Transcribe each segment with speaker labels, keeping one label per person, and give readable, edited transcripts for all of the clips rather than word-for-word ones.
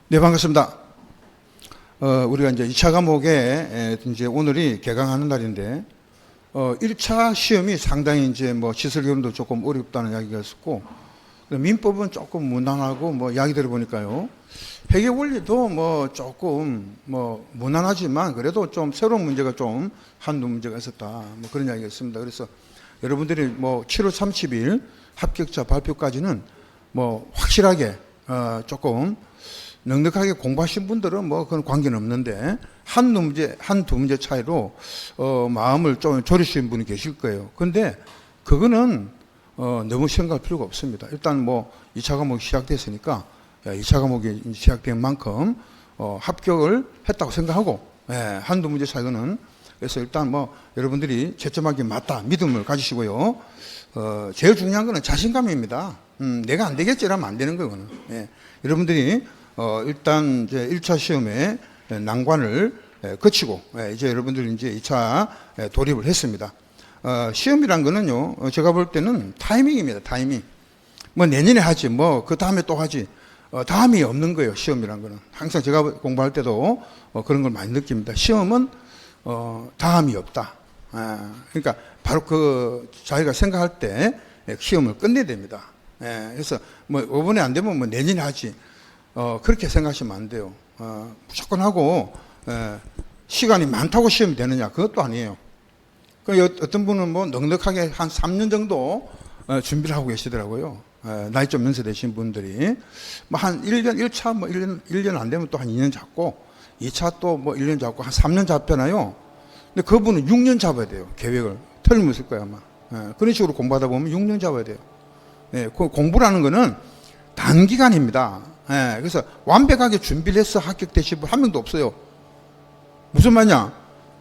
Speaker 1: 네, 반갑습니다. 우리가 이제 2차 과목에 이제 오늘이 개강하는 날인데, 1차 시험이 상당히 이제 뭐 시설 교훈도 조금 어렵다는 이야기가 있었고, 민법은 조금 무난하고 뭐 이야기 들어보니까요. 회계 원리도 뭐 조금 뭐 무난하지만 그래도 좀 새로운 문제가 좀 한두 문제가 있었다. 뭐 그런 이야기가 있습니다. 그래서 여러분들이 뭐 7월 30일 합격자 발표까지는 뭐 확실하게 조금 넉넉하게 공부하신 분들은 뭐 그건 관계는 없는데 한두 문제 차이로 마음을 좀 졸이시는 분이 계실 거예요. 근데 그거는 너무 생각할 필요가 없습니다. 일단 뭐 2차 과목이 시작됐으니까 2차 과목이 시작된 만큼 합격을 했다고 생각하고 한두 문제 차이는 그래서 일단 뭐 여러분들이 채점하기 맞다 믿음을 가지시고요. 제일 중요한 거는 자신감입니다. 내가 안 되겠지라면 안 되는 거거든요. 여러분들이 일단 이제 1차 시험에 난관을 거치고 이제 여러분들이 이제 2차 돌입을 했습니다. 시험이란 거는요, 제가 볼 때는 타이밍입니다. 타이밍. 뭐 내년에 하지, 뭐 그 다음에 또 하지. 다음이 없는 거예요. 시험이란 거는. 항상 제가 공부할 때도 그런 걸 많이 느낍니다. 시험은 다음이 없다. 그러니까 바로 그 자기가 생각할 때 시험을 끝내야 됩니다. 그래서 뭐 이번에 안 되면 뭐 내년에 하지. 그렇게 생각하시면 안 돼요. 무조건 하고 시간이 많다고 시험이 되느냐 그것도 아니에요. 어떤 분은 뭐 넉넉하게 한 3년 정도 준비를 하고 계시더라고요. 나이 좀 연세되신 분들이 뭐 한 1년 1차 뭐 1년 안 되면 또 한 2년 잡고 2차 또 뭐 1년 잡고 한 3년 잡잖아요. 근데 그분은 6년 잡아야 돼요. 계획을 틀림없을 거예요 아마. 그런 식으로 공부하다 보면 6년 잡아야 돼요. 공부라는 거는 단기간입니다. 그래서 완벽하게 준비를 해서 합격되신 분 한 명도 없어요. 무슨 말이냐?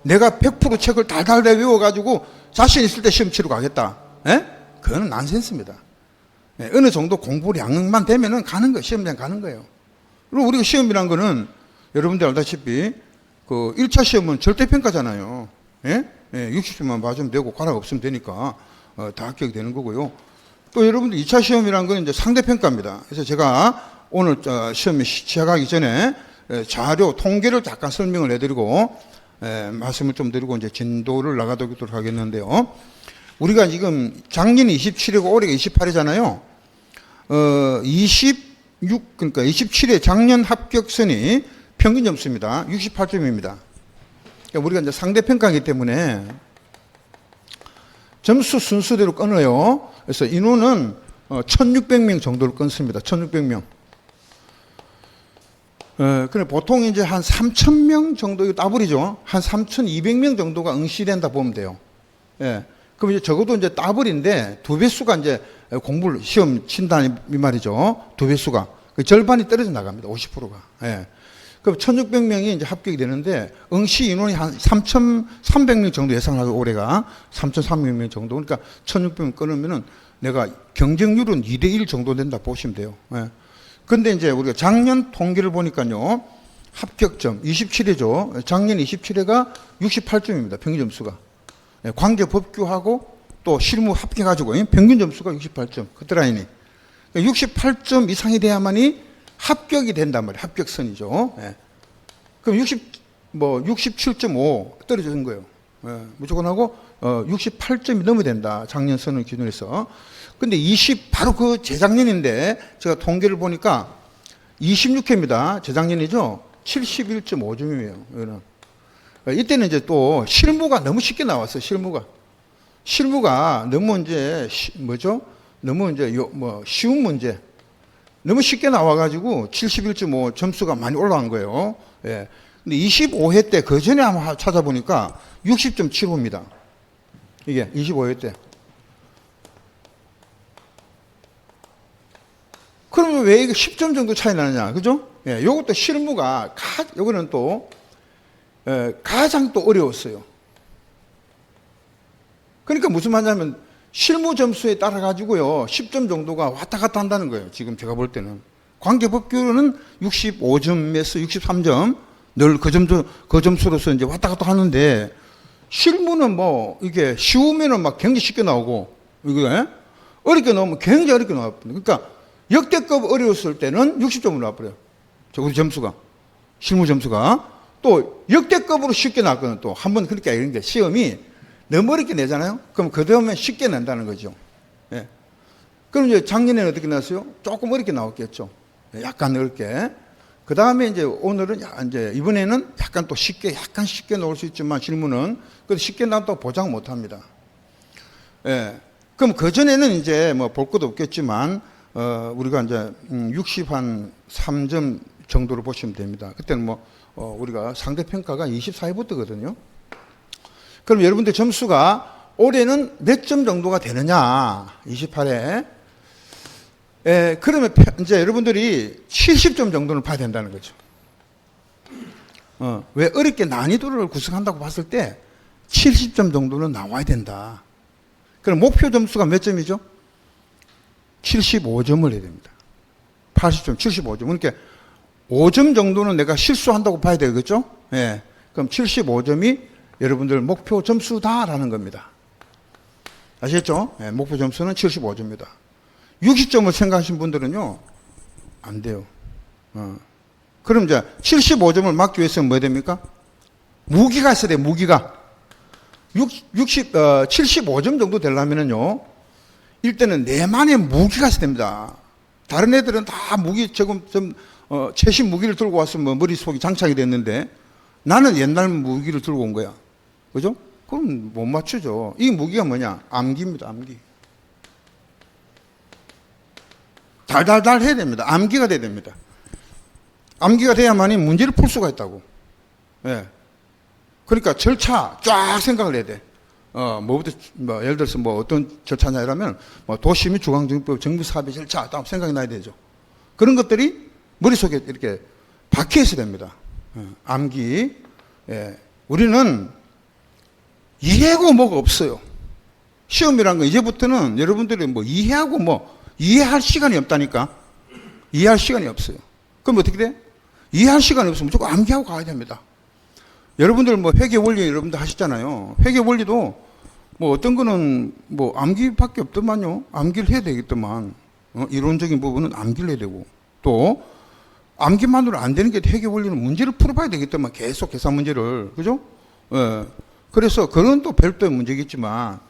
Speaker 1: 내가 100% 책을 달달 외워가지고 자신 있을 때 시험 치러 가겠다. 그거는 난센스입니다. 어느 정도 공부량만 되면은 가는 거예요. 시험장 가는 거예요. 그리고 우리가 시험이란 거는 여러분들 알다시피 그 1차 시험은 절대평가잖아요. 60점만 맞으면 되고 과락 없으면 되니까 다 합격이 되는 거고요. 또 여러분들 2차 시험이란 건 이제 상대평가입니다. 그래서 제가 오늘 시험이 시작하기 전에 자료 통계를 잠깐 설명을 해드리고 말씀을 좀 드리고 이제 진도를 나가도록 하겠는데요. 우리가 지금 작년이 27이고 올해가 28이잖아요. 그러니까 27회 작년 합격선이 평균 점수입니다. 68점입니다. 그러니까 우리가 이제 상대평가이기 때문에 점수 순서대로 끊어요. 그래서 인원은 1600명 정도를 끊습니다. 1600명. 그래 보통 이제 한 3000명 정도, 이거 따블이죠. 한 3200명 정도가 응시된다 보면 돼요. 그럼 이제 적어도 이제 따블인데 두 배수가 이제 공부를 시험 친다는 이 말이죠. 두 배수가. 절반이 떨어져 나갑니다. 50%가. 그럼 1600명이 이제 합격이 되는데 응시 인원이 한 3300명 정도 예상하고 올해가 3300명 정도. 그러니까 1600명 끊으면은 내가 경쟁률은 2대1 정도 된다 보시면 돼요. 근데 이제 우리가 작년 통계를 보니까요. 합격점 27회죠. 작년 27회가 68점입니다. 평균 점수가. 관계 법규하고 또 실무 합격해가지고 평균 점수가 68점. 커트라인이. 68점 이상이 돼야만이 합격이 된단 말이에요. 합격선이죠. 그럼 67.5 떨어지는 거예요. 무조건 하고 68점이 넘어야 된다. 작년 선을 기준으로 해서. 근데 바로 그 재작년인데 제가 통계를 보니까 26회입니다. 재작년이죠. 71.5점이에요. 이거는. 이때는 이제 또 실무가 너무 쉽게 나왔어요. 실무가 너무 이제 너무 이제 쉬운 문제. 너무 쉽게 나와가지고 71.5 점수가 많이 올라간 거예요. 근데 25회 때 그 전에 한번 찾아보니까 60.75입니다. 이게 25회 때. 그러면 왜 이게 10점 정도 차이 나느냐, 그죠? 요것도 실무가, 요거는 또, 가장 또 어려웠어요. 그러니까 무슨 말이냐면, 실무 점수에 따라가지고요, 10점 정도가 왔다 갔다 한다는 거예요. 지금 제가 볼 때는. 관계법규는 65점에서 63점, 늘 그 점수로서 이제 왔다 갔다 하는데, 실무는 뭐, 이게 쉬우면은 막 굉장히 쉽게 나오고, 이거, 어렵게 나오면 굉장히 어렵게 나와요. 그러니까, 역대급 어려웠을 때는 60점으로 나와버려요. 우리 점수가. 실무 점수가. 또 역대급으로 쉽게 나왔거든. 또 한 번 그렇게 이런 게 시험이 너무 어렵게 내잖아요. 그럼 그 다음에 쉽게 낸다는 거죠. 예. 그럼 이제 작년에는 어떻게 나왔어요? 조금 어렵게 나왔겠죠. 약간 어렵게. 그 다음에 이제 오늘은 이제 이번에는 약간 또 약간 쉽게 나올 수 있지만 실무는 그래도 쉽게 나왔다고 보장 못 합니다. 예. 그럼 그 전에는 이제 뭐 볼 것도 없겠지만 우리가 이제 63점 정도로 보시면 됩니다. 그때는 뭐 우리가 상대평가가 24회부터거든요. 그럼 여러분들 점수가 올해는 몇 점 정도가 되느냐? 28회. 예, 그러면 이제 여러분들이 70점 정도는 봐야 된다는 거죠. 왜 어렵게 난이도를 구성한다고 봤을 때 70점 정도는 나와야 된다. 그럼 목표 점수가 몇 점이죠? 75점을 해야 됩니다. 80점, 75점. 그러니까 5점 정도는 내가 실수한다고 봐야 되겠죠? 예. 그럼 75점이 여러분들 목표 점수다라는 겁니다. 아시겠죠? 예, 목표 점수는 75점입니다. 60점을 생각하신 분들은요, 안 돼요. 그럼 이제 75점을 막기 위해서는 뭐 해야 됩니까? 무기가 있어야 돼요, 무기가. 75점 정도 되려면은요, 일단은 내만의 무기가 있어야 됩니다. 다른 애들은 다 무기, 최신 무기를 들고 왔으면 머릿속이 장착이 됐는데, 나는 옛날 무기를 들고 온 거야. 그죠? 그럼 못 맞추죠. 이 무기가 뭐냐? 암기입니다, 암기. 달달달 해야 됩니다. 암기가 돼야 됩니다. 암기가 돼야만이 문제를 풀 수가 있다고. 예. 그러니까 절차 쫙 생각을 해야 돼. 예를 들어서 어떤 절차냐 이러면, 도시 및 주관정비법 정비사업의 절차, 딱 생각이 나야 되죠. 그런 것들이 머릿속에 이렇게 박혀 있어야 됩니다. 암기. 예. 우리는 이해하고 뭐가 없어요. 시험이란 건 이제부터는 여러분들이 이해할 시간이 없다니까. 이해할 시간이 없어요. 그럼 어떻게 돼? 이해할 시간이 없으면 무조건 암기하고 가야 됩니다. 여러분들 회계 원리 여러분들 하시잖아요. 회계 원리도 어떤 거는 암기밖에 없더만요. 암기를 해야 되겠더만. 이론적인 부분은 암기를 해야 되고. 또 암기만으로 안 되는 게 회계 원리는 문제를 풀어봐야 되겠더만. 계속 계산 문제를. 그죠? 예. 그래서 그건 또 별도의 문제겠지만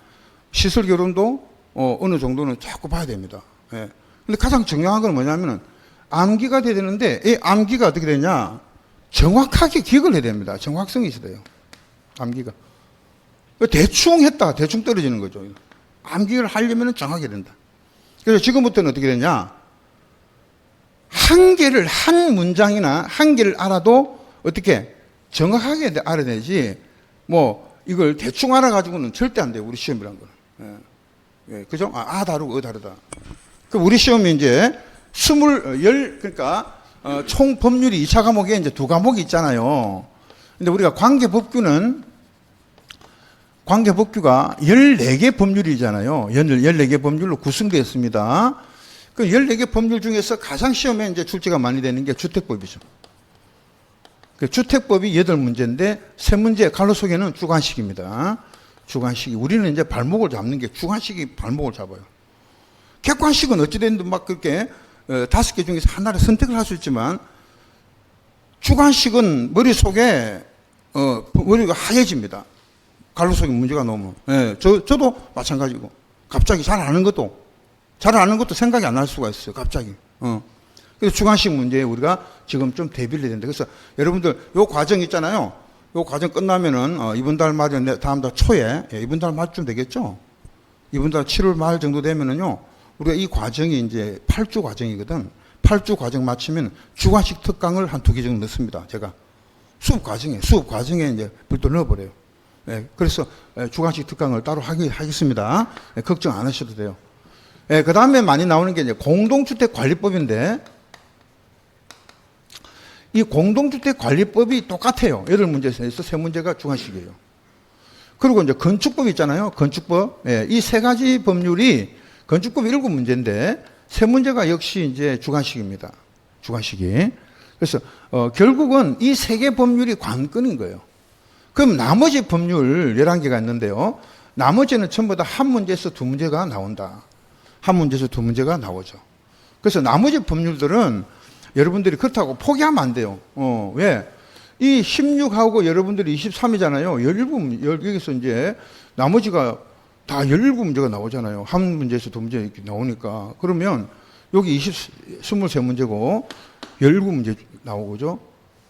Speaker 1: 시설 결혼도 어느 정도는 자꾸 봐야 됩니다. 예. 근데 가장 중요한 건 뭐냐면은 암기가 돼야 되는데 이 암기가 어떻게 되냐? 정확하게 기억을 해야 됩니다. 정확성이 있어야 돼요. 암기가. 대충 했다가 대충 떨어지는 거죠. 암기를 하려면 정확하게 된다. 그래서 지금부터는 어떻게 되냐? 한 개를, 한 문장이나 한 개를 알아도 어떻게 정확하게 알아야 되지, 이걸 대충 알아가지고는 절대 안 돼요. 우리 시험이란 거는. 예. 예. 그죠? 다르고, 다르다. 그럼 우리 시험이 이제 그러니까, 총 법률이 2차 과목에 이제 2과목이 있잖아요. 근데 우리가 관계법규가 14개 법률이잖아요. 14개 법률로 구성되어 있습니다. 그 14개 법률 중에서 가장 시험에 이제 출제가 많이 되는 게 주택법이죠. 그 주택법이 8문제인데 3문제 갈로 속에는 주관식입니다. 주관식이. 우리는 이제 발목을 잡는 게 주관식이 발목을 잡아요. 객관식은 어찌됐든 그렇게 5개 중에서 하나를 선택을 할 수 있지만 주관식은 머릿속에 머리가 하얘집니다. 갈로 속에 문제가 나오면. 예, 저도 마찬가지고. 갑자기 잘 아는 것도 생각이 안 날 수가 있어요. 갑자기. 그래서 주관식 문제에 우리가 지금 좀 대비를 해야 된다. 그래서 여러분들 요 과정 있잖아요. 요 과정 끝나면은 이번 달 말이나 다음 달 초에, 이번 달 말쯤 되겠죠? 이번 달 7월 말 정도 되면은요, 우리가 이 과정이 이제 8주 과정이거든. 8주 과정 마치면 주관식 특강을 한 2개 정도 넣습니다. 제가. 수업 과정에 이제 별도 넣어버려요. 예, 그래서 주관식 특강을 따로 하겠습니다. 예, 걱정 안 하셔도 돼요. 예, 그 다음에 많이 나오는 게 이제 공동주택관리법인데, 이 공동주택관리법이 똑같아요. 8문제에서 3문제가 주관식이에요. 그리고 이제 건축법 있잖아요. 건축법. 예, 이 3가지 법률이 건축법 7문제인데 3문제가 역시 이제 주관식입니다. 주관식이. 그래서 결국은 이 3개 법률이 관건인 거예요. 그럼 나머지 법률 11개가 있는데요. 나머지는 전부 다 한 문제에서 2문제가 나온다. 한 문제에서 2문제가 나오죠. 그래서 나머지 법률들은 여러분들이 그렇다고 포기하면 안 돼요. 왜? 이 16하고 여러분들이 23이잖아요. 17, 여기서 이제 나머지가 다 17문제가 나오잖아요. 한 문제에서 두 문제 이렇게 나오니까. 그러면 여기 23문제고 17문제 나오고죠.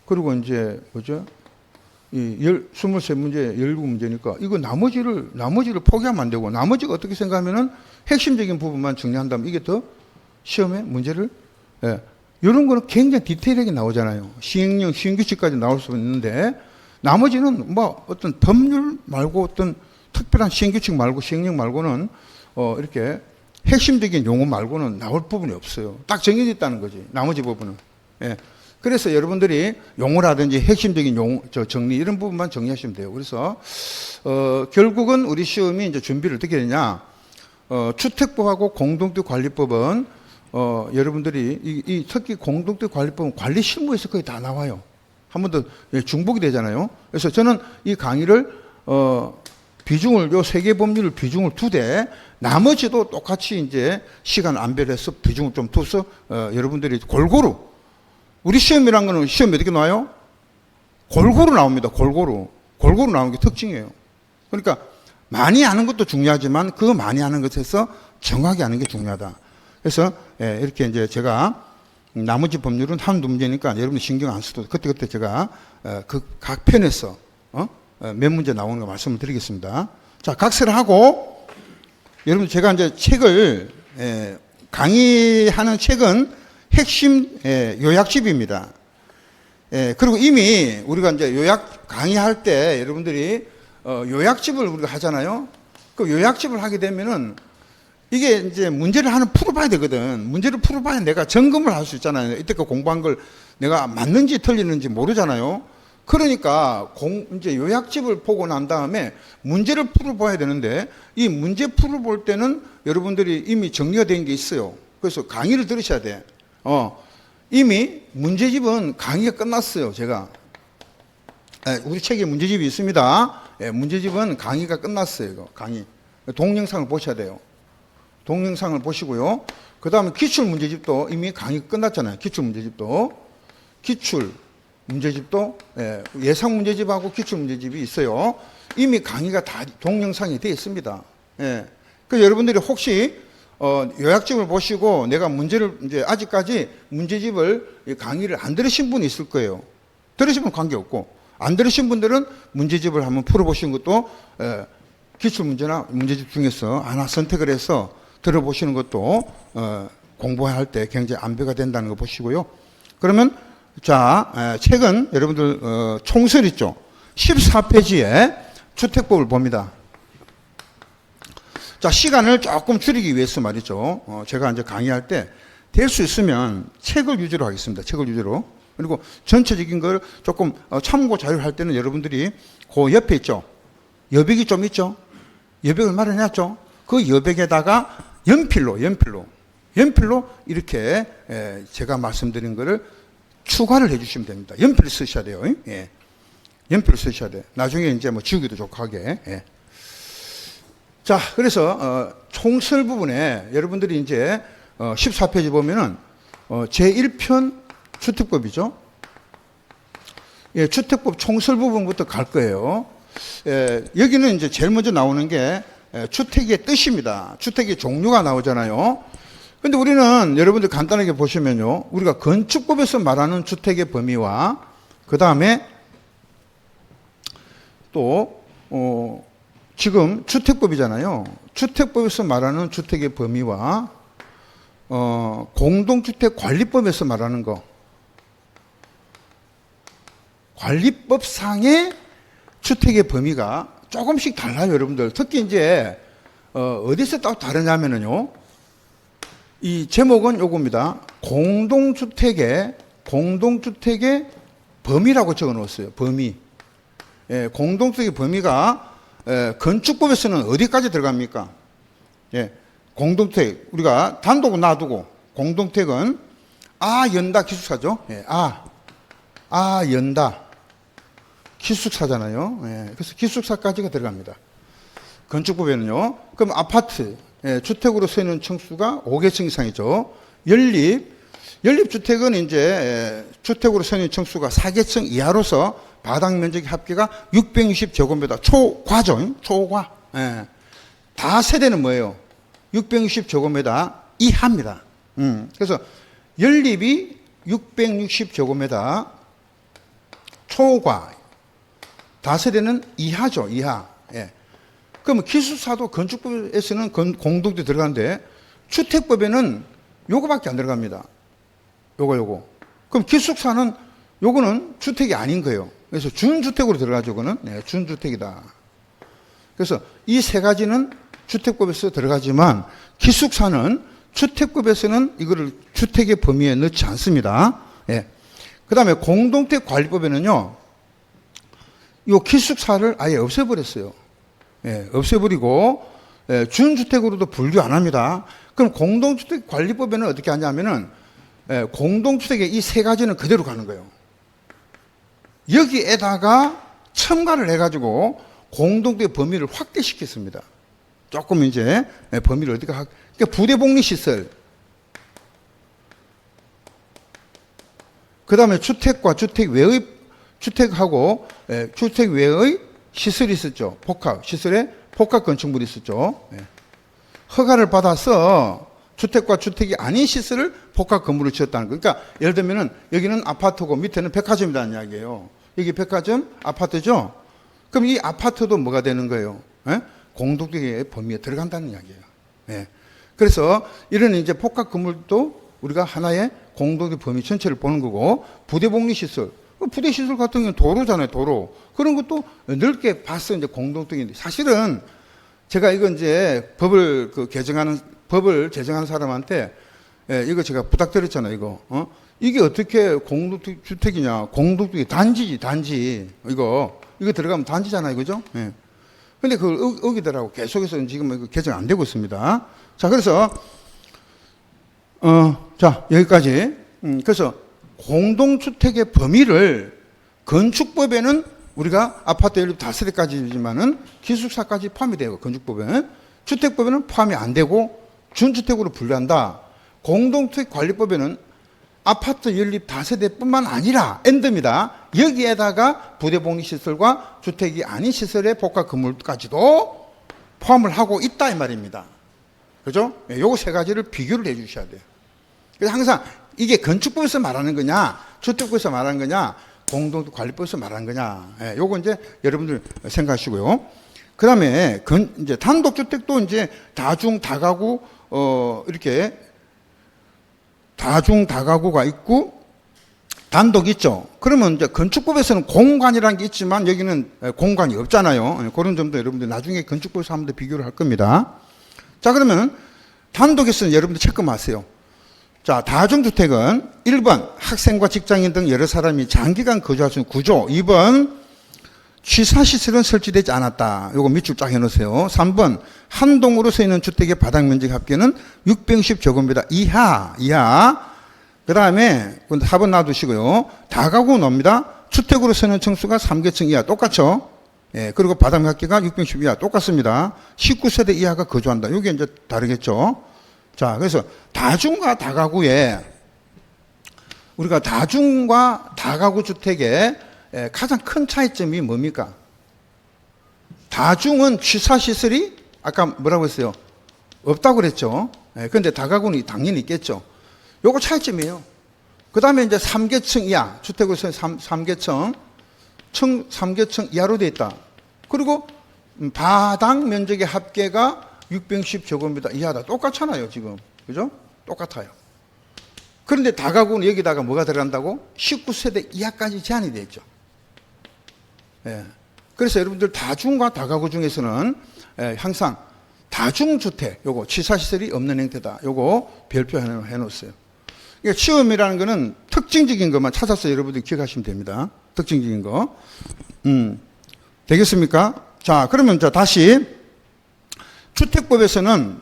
Speaker 1: 그리고 이제 뭐죠? 이 23문제 17문제니까 이거 나머지를 포기하면 안 되고 나머지가 어떻게 생각하면은 핵심적인 부분만 정리한다면 이게 더 시험에 문제를 이런 거는 굉장히 디테일하게 나오잖아요. 시행령, 시행규칙까지 나올 수 있는데 나머지는 뭐 어떤 법률 말고 어떤 특별한 시행규칙 말고 시행령 말고는 이렇게 핵심적인 용어 말고는 나올 부분이 없어요. 딱 정해져 있다는 거지. 나머지 부분은. 그래서 여러분들이 용어라든지 핵심적인 정리 이런 부분만 정리하시면 돼요. 그래서 결국은 우리 시험이 이제 준비를 어떻게 되냐? 주택법하고 공동주택관리법은 여러분들이 특히 공동주택관리법은 관리실무에서 거의 다 나와요. 한 번 더 중복이 되잖아요. 그래서 저는 이 강의를 비중을 요 세 개 법률을 비중을 두되 나머지도 똑같이 이제 시간 안배해서 비중을 좀 둬서 여러분들이 골고루 우리 시험이란 거는 시험이 어떻게 나와요? 골고루 나옵니다. 골고루 나오는 게 특징이에요. 그러니까 많이 아는 것도 중요하지만 그 많이 아는 것에서 정확히 아는 게 중요하다. 그래서 이렇게 이제 제가 나머지 법률은 한두 문제니까 여러분 신경 안 써도 그때 제가 그 각 편에서 몇 문제 나오는 거 말씀을 드리겠습니다. 자, 각서를 하고 여러분 제가 이제 책을 강의하는 책은 핵심 요약집입니다. 그리고 이미 우리가 이제 요약 강의할 때 여러분들이 요약집을 우리가 하잖아요. 그 요약집을 하게 되면은 이게 이제 문제를 하나 풀어봐야 되거든. 문제를 풀어봐야 내가 점검을 할 수 있잖아요. 이때껏 공부한 걸 내가 맞는지 틀리는지 모르잖아요. 그러니까 이제 요약집을 보고 난 다음에 문제를 풀어봐야 되는데 이 문제 풀어볼 때는 여러분들이 이미 정리가 된 게 있어요. 그래서 강의를 들으셔야 돼. 이미 문제집은 강의가 끝났어요. 제가 우리 책에 문제집이 있습니다. 문제집은 강의가 끝났어요. 이거 강의 동영상을 보셔야 돼요. 동영상을 보시고요. 그 다음에 기출 문제집도 이미 강의 끝났잖아요. 기출 문제집도 예상 문제집하고 기출 문제집이 있어요. 이미 강의가 다 동영상이 되어 있습니다. 그래서 여러분들이 혹시 요약집을 보시고 내가 문제를 이제 아직까지 문제집을 강의를 안 들으신 분이 있을 거예요. 들으시면 관계없고 안 들으신 분들은 문제집을 한번 풀어보시는 것도 기출 문제나 문제집 중에서 하나 선택을 해서 들어보시는 것도 공부할 때 굉장히 안배가 된다는 거 보시고요. 그러면 자, 책은 여러분들 총설 있죠. 14페이지에 주택법을 봅니다. 자, 시간을 조금 줄이기 위해서 말이죠. 제가 이제 강의할 때 될 수 있으면 책을 위주로 하겠습니다. 책을 위주로. 그리고 전체적인 걸 조금 참고 자료할 때는 여러분들이 그 옆에 있죠. 여백이 좀 있죠. 여백을 마련해놨죠. 그 여백에다가 연필로 이렇게 제가 말씀드린 거를 추가를 해주시면 됩니다. 연필을 쓰셔야 돼요. 연필을 쓰셔야 돼. 나중에 이제 뭐 지우기도 좋고 하게. 자, 그래서 총설 부분에 여러분들이 이제 14페이지 보면은 제1편 주택법이죠. 주택법 총설 부분부터 갈 거예요. 여기는 이제 제일 먼저 나오는 게 주택의 뜻입니다. 주택의 종류가 나오잖아요. 근데 우리는 여러분들 간단하게 보시면요. 우리가 건축법에서 말하는 주택의 범위와 그 다음에 또 지금 주택법이잖아요. 주택법에서 말하는 주택의 범위와 공동주택관리법에서 말하는 거. 관리법상의 주택의 범위가 조금씩 달라요, 여러분들. 특히 이제 어디서 딱 다르냐면은요. 이 제목은 요겁니다. 공동주택의 범위라고 적어 놓았어요. 범위. 공동주택의 범위가 건축법에서는 어디까지 들어갑니까? 공동주택 우리가 단독은 놔두고 공동주택은 연다 기숙사죠. 연다 기숙사잖아요. 그래서 기숙사까지가 들어갑니다. 건축법에는요. 그럼 아파트 주택으로 쓰이는 층수가 5개층 이상이죠. 연립 연립주택은 이제 주택으로 선인 층수가 4개층 이하로서 바닥 면적의 합계가 660제곱미터 초과죠. 초과. 예. 다세대는 뭐예요? 660제곱미터 이하입니다. 그래서 연립이 660제곱미터 초과. 다세대는 이하죠. 이하. 예. 그러면 기숙사도 건축법에서는 공동대 들어가는데 주택법에는 요거밖에 안 들어갑니다. 요거. 그럼 기숙사는 요거는 주택이 아닌 거예요. 그래서 준주택으로 들어가죠. 요거는. 네, 준주택이다. 그래서 이 세 가지는 주택법에서 들어가지만 기숙사는 주택법에서는 이거를 주택의 범위에 넣지 않습니다. 예. 그 다음에 공동택 관리법에는요, 요 기숙사를 아예 없애버렸어요. 예, 없애버리고, 예, 준주택으로도 분류 안 합니다. 그럼 공동주택 관리법에는 어떻게 하냐면은, 예, 공동주택의 이 세 가지는 그대로 가는 거예요. 여기에다가 첨가를 해가지고 공동주택 범위를 확대시켰습니다. 조금 이제 범위를 어디가 그러니까 부대복리시설, 그 다음에 주택과 주택 외의 주택하고 주택 외의 시설이 있었죠. 복합 시설에 복합 건축물이 있었죠. 허가를 받아서 주택과 주택이 아닌 시설을 복합 건물을 지었다는 거. 그러니까 예를 들면은 여기는 아파트고 밑에는 백화점이라는 이야기예요. 여기 백화점 아파트죠. 그럼 이 아파트도 뭐가 되는 거예요? 공동주택의 범위에 들어간다는 이야기예요. 그래서 이런 이제 복합 건물도 우리가 하나의 공동주택 범위 전체를 보는 거고, 부대복리시설, 부대시설 같은 경우는 도로잖아요, 도로. 그런 것도 넓게 봐서 이제 공동주택인데, 사실은 제가 이거 이제 법을 제정하는 사람한테 이거 제가 부탁드렸잖아요, 이거. 이게 어떻게 공동주택이냐. 공동주택이 단지지, 단지. 이거 들어가면 단지잖아요, 그죠? 예. 근데 그걸 어기더라고. 계속해서 지금 개정 안 되고 있습니다. 자, 그래서, 자, 여기까지. 그래서 공동주택의 범위를 건축법에는 우리가 아파트 연립 다세대까지지만은 기숙사까지 포함이 돼요. 건축법에는. 주택법에는 포함이 안 되고 준주택으로 분류한다. 공동주택 관리법에는 아파트 연립 다세대뿐만 아니라 엔드입니다. 여기에다가 부대복리시설과 주택이 아닌 시설의 복합 건물까지도 포함을 하고 있다 이 말입니다. 그죠? 요거 세 가지를 비교를 해 주셔야 돼요. 그래서 항상 이게 건축법에서 말하는 거냐, 주택법에서 말하는 거냐, 공동주택 관리법에서 말하는 거냐. 요거 이제 여러분들 생각하시고요. 그 다음에 이제 단독주택도 이제 다중, 다가구, 이렇게 다중, 다가구가 있고 단독 있죠. 그러면 이제 건축법에서는 공간이라는 게 있지만 여기는 공간이 없잖아요. 그런 점도 여러분들 나중에 건축법에서 한번 더 비교를 할 겁니다. 자, 그러면 단독에서는 여러분들 체크 마세요. 자, 다중주택은 1번 학생과 직장인 등 여러 사람이 장기간 거주할 수 있는 구조. 2번 취사시설은 설치되지 않았다. 요거 밑줄 쫙 해놓으세요. 3번 한 동으로 서 있는 주택의 바닥 면적 합계는 610제곱미터 이하. 그 다음에 4번 놔두시고요. 다가구 놉니다. 주택으로 서는 층수가 3개층 이하 똑같죠. 예, 그리고 바닥 합계가 610 이하 똑같습니다. 19세대 이하가 거주한다. 이게 이제 다르겠죠. 자, 그래서 다중과 다가구에 우리가 다중과 다가구 주택의 가장 큰 차이점이 뭡니까? 다중은 취사시설이 아까 뭐라고 했어요? 없다고 그랬죠. 그런데 다가구는 당연히 있겠죠. 요거 차이점이에요. 그 다음에 이제 3개층 이하, 주택으로서 3개층 이하로 되어 있다. 그리고 바닥 면적의 합계가 610제곱미터 이하다. 똑같잖아요, 지금. 그죠? 똑같아요. 그런데 다가구는 여기다가 뭐가 들어간다고? 19세대 이하까지 제한이 되어 있죠. 예. 그래서 여러분들 다중과 다가구 중에서는 항상 다중주택, 요거 취사시설이 없는 형태다. 요거 별표해 놓았어요. 그러니까 시험이라는 거는 특징적인 것만 찾아서 여러분들이 기억하시면 됩니다. 특징적인 거. 되겠습니까? 자, 그러면 다시 주택법에서는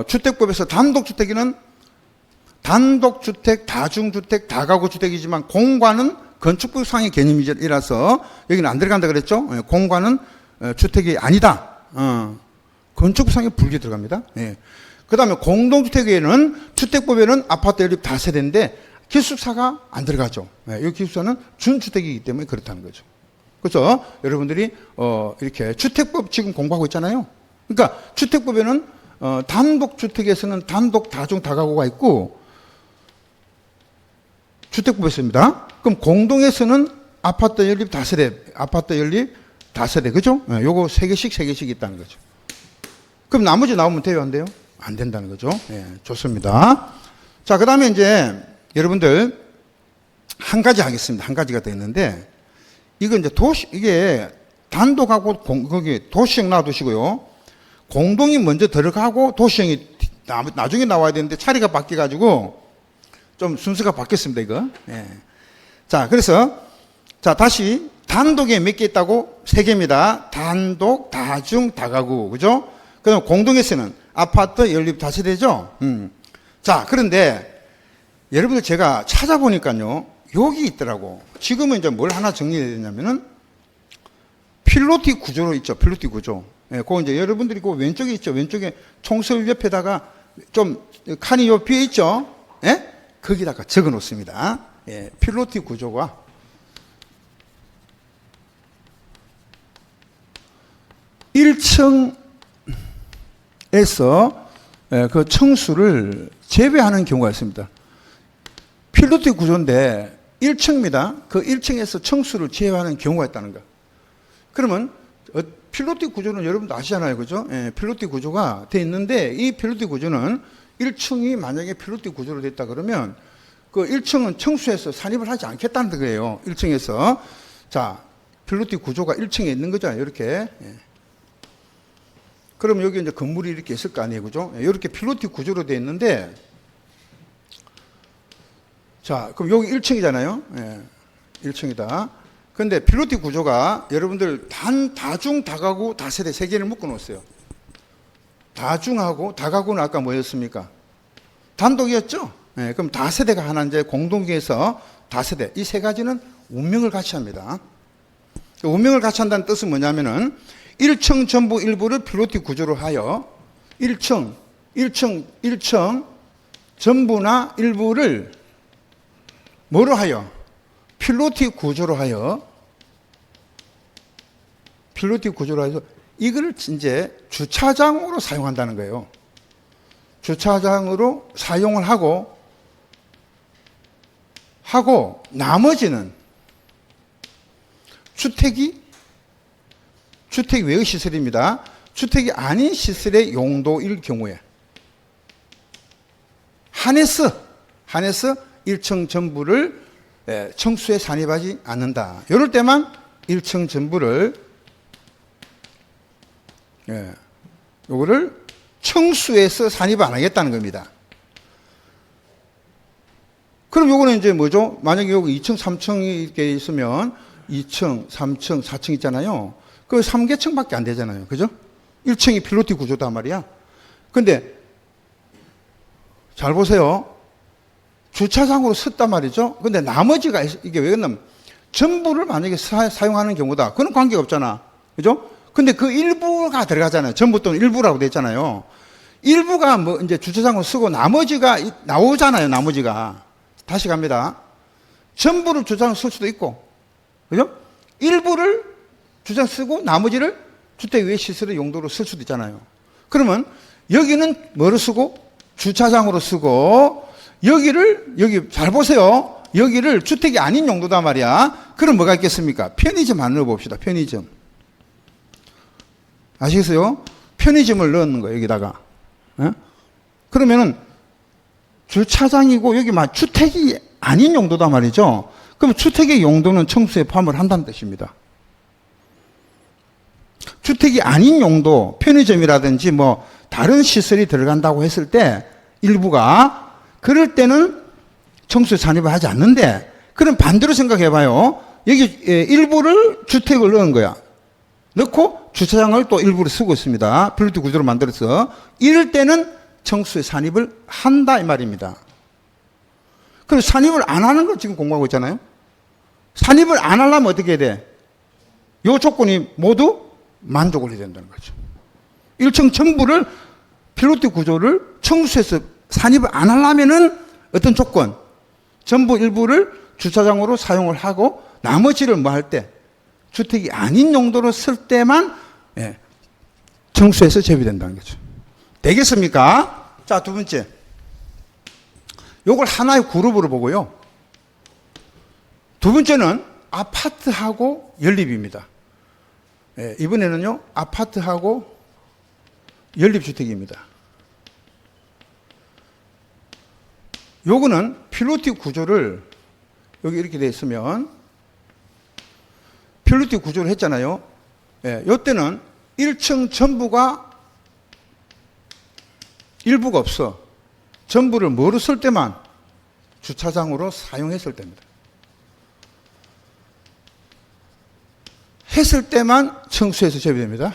Speaker 1: 주택법에서 단독주택에는 단독주택, 다중주택, 다가구주택이지만 공간은 건축법상의 개념이라서 여기는 안 들어간다 그랬죠? 공간은 주택이 아니다. 건축법상의 분리 들어갑니다. 예. 그 다음에 공동주택에는, 주택법에는 아파트 연립 다세대인데 기숙사가 안 들어가죠. 이 기숙사는 준주택이기 때문에 그렇다는 거죠. 그래서 여러분들이 이렇게 주택법 지금 공부하고 있잖아요. 그러니까 주택법에는 단독주택에서는 단독 다중 다가구가 있고, 주택법에서입니다. 그럼 공동에서는 아파트 연립 다세대, 그죠? 요거 3개씩 있다는 거죠. 그럼 나머지 나오면 돼요, 안 돼요? 안 된다는 거죠. 좋습니다. 자, 그 다음에 이제 여러분들 한 가지 하겠습니다. 한 가지가 더 있는데, 이거 이제 이게 단독하고 거기 도시형 놔두시고요. 공동이 먼저 들어가고 도시형이 나중에 나와야 되는데 차례가 바뀌어가지고 좀 순서가 바뀌었습니다, 이거. 자, 그래서, 자, 다시 단독에 몇 개 있다고? 3개입니다. 단독, 다중, 다가구. 그죠? 그 다음 공동에서는 아파트 연립 다세대죠? 자, 그런데 여러분들 제가 찾아보니까요, 여기 있더라고. 지금은 이제 뭘 하나 정리해야 되냐면은 필로티 구조로 있죠. 필로티 구조. 그거 이제 여러분들이 그 왼쪽에 있죠. 왼쪽에 총설 옆에다가 좀 칸이 요 비어 있죠. 거기다가 적어 놓습니다. 필로티 구조가 (1층에서) 그 층수를 제외하는 경우가 있습니다. 필로티 구조인데 1층입니다. 그 1층에서 층수를 제외하는 경우가 있다는 거. 그러면 필로티 구조는 여러분도 아시잖아요, 그죠? 필로티 구조가 돼 있는데, 이 필로티 구조는 1층이 만약에 필로티 구조로 됐다 그러면 그 1층은 층수에서 산입을 하지 않겠다는 거예요. 1층에서. 자, 필로티 구조가 1층에 있는 거잖아요, 이렇게. 그럼 여기 이제 건물이 이렇게 있을 거 아니에요, 그죠? 이렇게 필로티 구조로 돼 있는데, 자, 그럼 여기 1층이잖아요. 1층이다. 근데 필로티 구조가 여러분들 다중, 다가구, 다세대 3개를 묶어 놓았어요. 다중하고 다가구는 아까 뭐였습니까? 단독이었죠? 그럼 다세대가 하나 이제 공동에서 다세대. 이 3가지는 운명을 같이 합니다. 운명을 같이 한다는 뜻은 뭐냐면은 1층 전부 일부를 필로티 구조로 하여 1층 전부나 일부를 뭐로 하여? 필로티 구조로 하여 이걸 이제 주차장으로 사용한다는 거예요. 주차장으로 사용을 하고 나머지는 주택 외의 시설입니다. 주택이 아닌 시설의 용도일 경우에 한해서 1층 전부를 층수에 산입하지 않는다. 이럴 때만 1층 전부를 요거를 층수에서 산입 안 하겠다는 겁니다. 그럼 요거는 이제 뭐죠? 만약에 여기 2층, 3층이 이렇게 있으면 2층, 3층, 4층 있잖아요. 그 3개층밖에 안 되잖아요. 그죠? 1층이 필로티 구조단 말이야. 근데 잘 보세요. 주차장으로 썼단 말이죠. 근데 나머지가 이게 왜 그러냐면 전부를 만약에 사용하는 경우다. 그건 관계가 없잖아. 그죠? 근데 그 일부가 들어가잖아요. 전부 또는 일부라고 돼 있잖아요. 일부가 뭐 이제 주차장으로 쓰고 나머지가 나오잖아요. 나머지가. 다시 갑니다. 전부를 주차장으로 쓸 수도 있고. 그죠? 일부를 주차장 쓰고 나머지를 주택 외 시설의 용도로 쓸 수도 있잖아요. 그러면 여기는 뭐로 쓰고? 주차장으로 쓰고 여기 잘 보세요. 여기를 주택이 아닌 용도단 말이야. 그럼 뭐가 있겠습니까? 편의점 안 넣어봅시다. 편의점. 아시겠어요? 편의점을 넣는 거예요. 여기다가. 그러면은 주차장이고 여기 막 주택이 아닌 용도단 말이죠. 그럼 주택의 용도는 층수에 포함을 한다는 뜻입니다. 주택이 아닌 용도, 편의점이라든지 뭐 다른 시설이 들어간다고 했을 때 일부가 그럴 때는 층수에 산입을 하지 않는데, 그럼 반대로 생각해 봐요. 여기 일부를 주택을 넣은 거야. 넣고 주차장을 또 일부를 쓰고 있습니다. 필로티 구조로 만들어서. 이럴 때는 층수에 산입을 한다 이 말입니다. 그럼 산입을 안 하는 걸 지금 공부하고 있잖아요. 산입을 안 하려면 어떻게 해야 돼? 요 조건이 모두 만족을 해야 된다는 거죠. 1층 전부를 필로티 구조를 청수해서 산입을 안 하려면은 어떤 조건, 전부 일부를 주차장으로 사용을 하고 나머지를 뭐 할 때, 주택이 아닌 용도로 쓸 때만 청수해서 제외된다는 거죠. 되겠습니까? 자, 두 번째. 요걸 하나의 그룹으로 보고요. 두 번째는 아파트하고 연립입니다. 이번에는요, 아파트하고 연립주택입니다. 요거는 필로티 구조를 여기 이렇게 되어 있으면 필로티 구조를 했잖아요. 요때는 1층 전부가 일부가 없어. 전부를 뭐로 쓸 때만? 주차장으로 사용했을 때입니다. 했을 때만 청수해서 제외됩니다.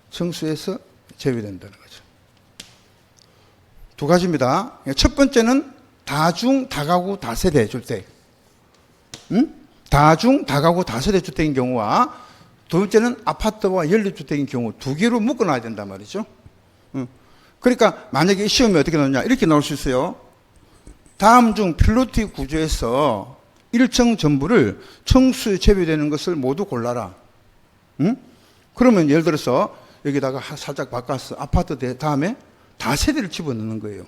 Speaker 1: 청수해서 제외된다는 거죠. 두 가지입니다. 첫 번째는 다중, 다가구, 다세대 주택. 다중, 다가구, 다세대 주택인 경우와 두 번째는 아파트와 연립주택인 경우 두 개로 묶어놔야 된단 말이죠. 그러니까 만약에 시험에 어떻게 나오냐 이렇게 나올 수 있어요. 다음 중 필로티 구조에서 1층 전부를 청수 제외되는 것을 모두 골라라. 그러면 예를 들어서 여기다가 살짝 바꿔서 아파트 다음에 다세대를 집어넣는 거예요.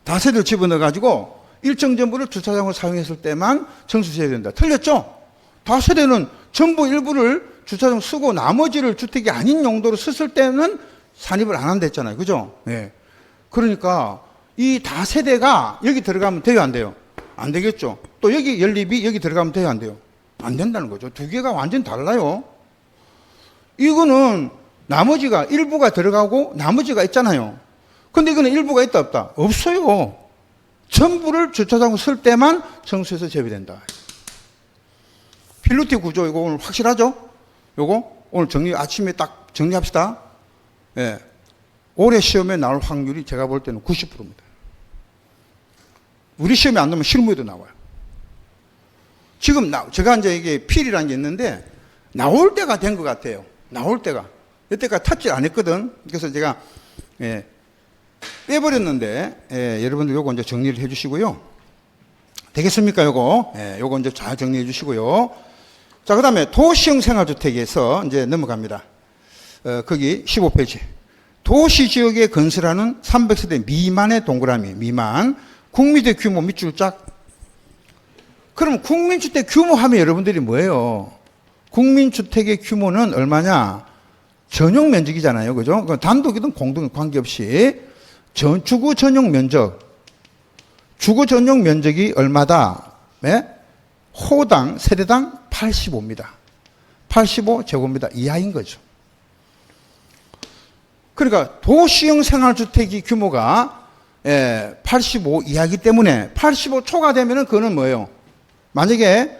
Speaker 1: 다세대를 집어넣어 가지고 1층 전부를 주차장으로 사용했을 때만 청수 제외된다. 틀렸죠? 다세대는 전부 일부를 주차장 쓰고 나머지를 주택이 아닌 용도로 썼을 때는 산입을 안 한다 했잖아요. 그죠? 예. 그러니까 이 다세대가 여기 들어가면 돼요, 안 돼요? 안 되겠죠. 또 여기 연립이 여기 들어가면 돼요, 안 돼요? 안 된다는 거죠. 두 개가 완전히 달라요. 이거는 나머지가 일부가 들어가고 나머지가 있잖아요. 근데 이거는 일부가 있다 없다? 없어요. 전부를 주차장으로 쓸 때만 청수해서 제외된다. 필로티 구조 이거 오늘 확실하죠? 요거 오늘 아침에 딱 정리합시다. 예. 올해 시험에 나올 확률이 제가 볼 때는 90%입니다. 우리 시험에 안 나오면 실무에도 나와요. 지금 제가 이제 이게 필이라는 게 있는데 나올 때가 된 것 같아요. 나올 때가. 여태까지 탑질 안 했거든. 그래서 제가 빼버렸는데 여러분들 요거 이제 정리를 해 주시고요. 되겠습니까? 요거. 요거 이제 잘 정리해 주시고요. 자, 그 다음에 도시형 생활주택에서 이제 넘어갑니다. 거기 15페이지. 도시지역에 건설하는 300세대 미만의 동그라미, 미만. 국민주택 규모 밑줄 짝. 그럼 국민주택 규모 하면 여러분들이 뭐예요? 국민주택의 규모는 얼마냐? 전용 면적이잖아요. 그죠? 단독이든 공동이든 관계없이 주거 전용 면적. 주거 전용 면적이 얼마다? 호당, 세대당 85입니다. 85제곱미터 이하인 거죠. 그러니까 도시형 생활주택이 규모가 85 이하이기 때문에 85 초과되면은 그거는 뭐예요? 만약에